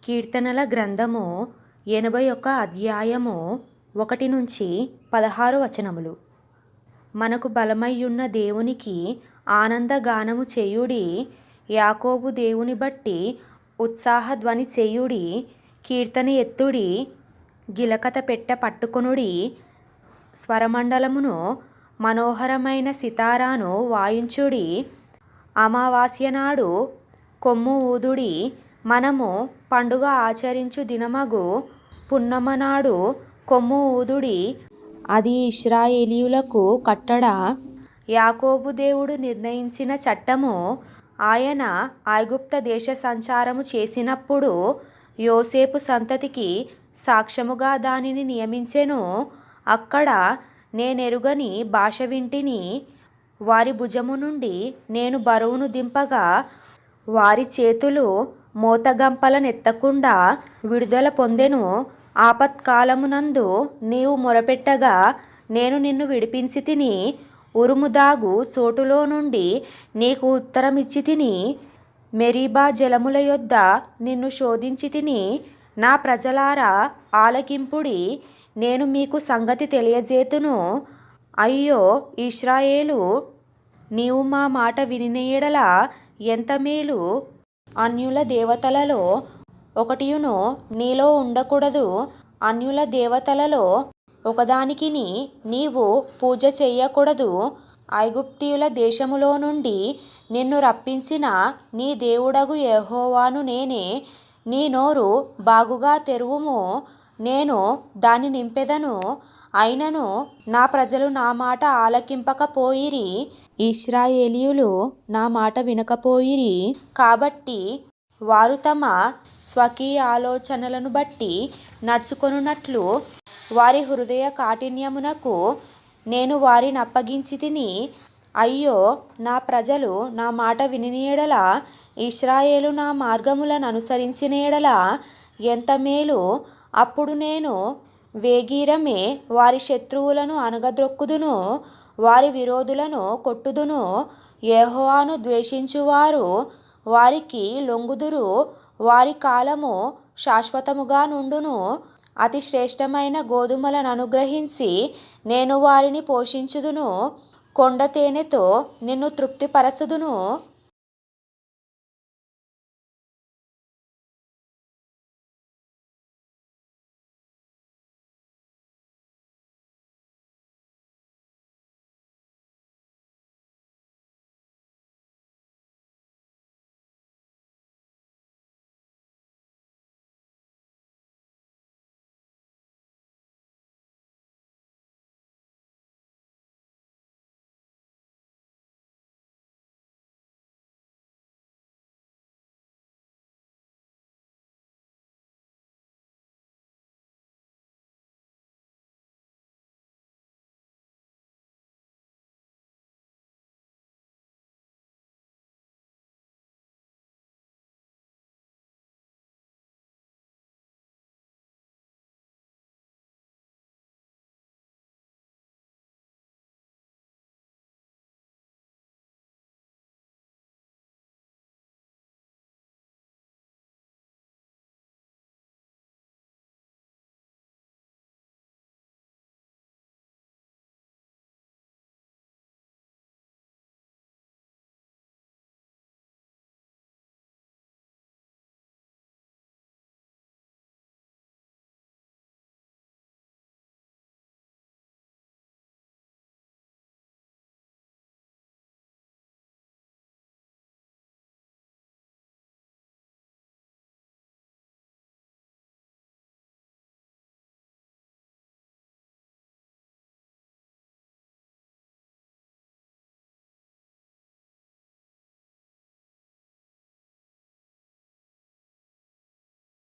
కీర్తనల గ్రంథము 81 అధ్యాయము 1-16 వచనములు. మనకు బలమయ్యున్న దేవునికి ఆనందగానము చేయుడి, యాకోబు దేవుని బట్టి ఉత్సాహధ్వని చేయుడి, కీర్తన ఎత్తుడి, గిలకత పెట్టె పట్టుకొనుడి, స్వరమండలమును మనోహరమైన సితారాను వాయించుడి, అమావాస్య నాడు కొమ్ము ఊదుడి, మనము పండుగ ఆచరించు దినమగు పున్నమనాడు కొమ్ము ఊదుడి, అది ఇశ్రాయేలీయులకు కట్టడ, యాకోబు దేవుడు నిర్ణయించిన చట్టము. ఆయన ఐగుప్త దేశ సంచారము చేసినప్పుడు యోసేపు సంతతికి సాక్ష్యముగా దానిని నియమించెను. అక్కడ నేనెరుగని భాష వింటిని, వారి భుజము నుండి నేను బరువును దింపగా వారి చేతులు మోతగంపలనెత్తకుండా విడుదల పొందెను. ఆపత్కాలమునందు నీవు మొరపెట్టగా నేను నిన్ను విడిపించితిని, ఉరుముదాగు చోటులో నుండి నీకు ఉత్తరమిచ్చితిని, మెరీబా జలముల యొద్ద నిన్ను శోధించితిని. నా ప్రజలారా ఆలకింపుడి, నేను మీకు సంగతి తెలియజేతును. అయ్యో ఇశ్రాయేలు, నీవు మా మాట వినిన యెడల ఎంత మేలు! అన్యుల దేవతలలో ఒకటియును నీలో ఉండకూడదు. అన్యుల దేవతలలో ఒకదానికిని నీవు పూజ చెయ్యకూడదు. ఐగుప్తీయుల దేశములో నుండి నిన్ను రప్పించిన నీ దేవుడగు యెహోవాను నేనే. నీ నోరు బాగుగా తెరువుము, నేను దాని నింపెదను. అయినను నా ప్రజలు నా మాట ఆలకింపకపోయిరి, ఇశ్రాయేలీయులు నా మాట వినకపోయిరి. కాబట్టి వారు తమ స్వకీయ ఆలోచనలను బట్టి నడుచుకొనున్నట్లు వారి హృదయ కాఠిన్యమునకు నేను వారిని అప్పగించితిని. అయ్యో నా ప్రజలు నా మాట వినిన యెడల, ఇశ్రాయేలు నా మార్గములను అనుసరించిన యెడల ఎంత మేలు! అప్పుడు నేను వేగిరమే వారి శత్రువులను అణగద్రొక్కుదును, వారి విరోధులను కొట్టుదును. యెహోవాను ద్వేషించువారు వారికి లొంగుదురు, వారి కాలము శాశ్వతముగా నుండును. అతి శ్రేష్టమైన గోధుమలను అనుగ్రహించి నేను వారిని పోషించుదును, కొండ తేనెతో నిన్ను తృప్తిపరచుదును.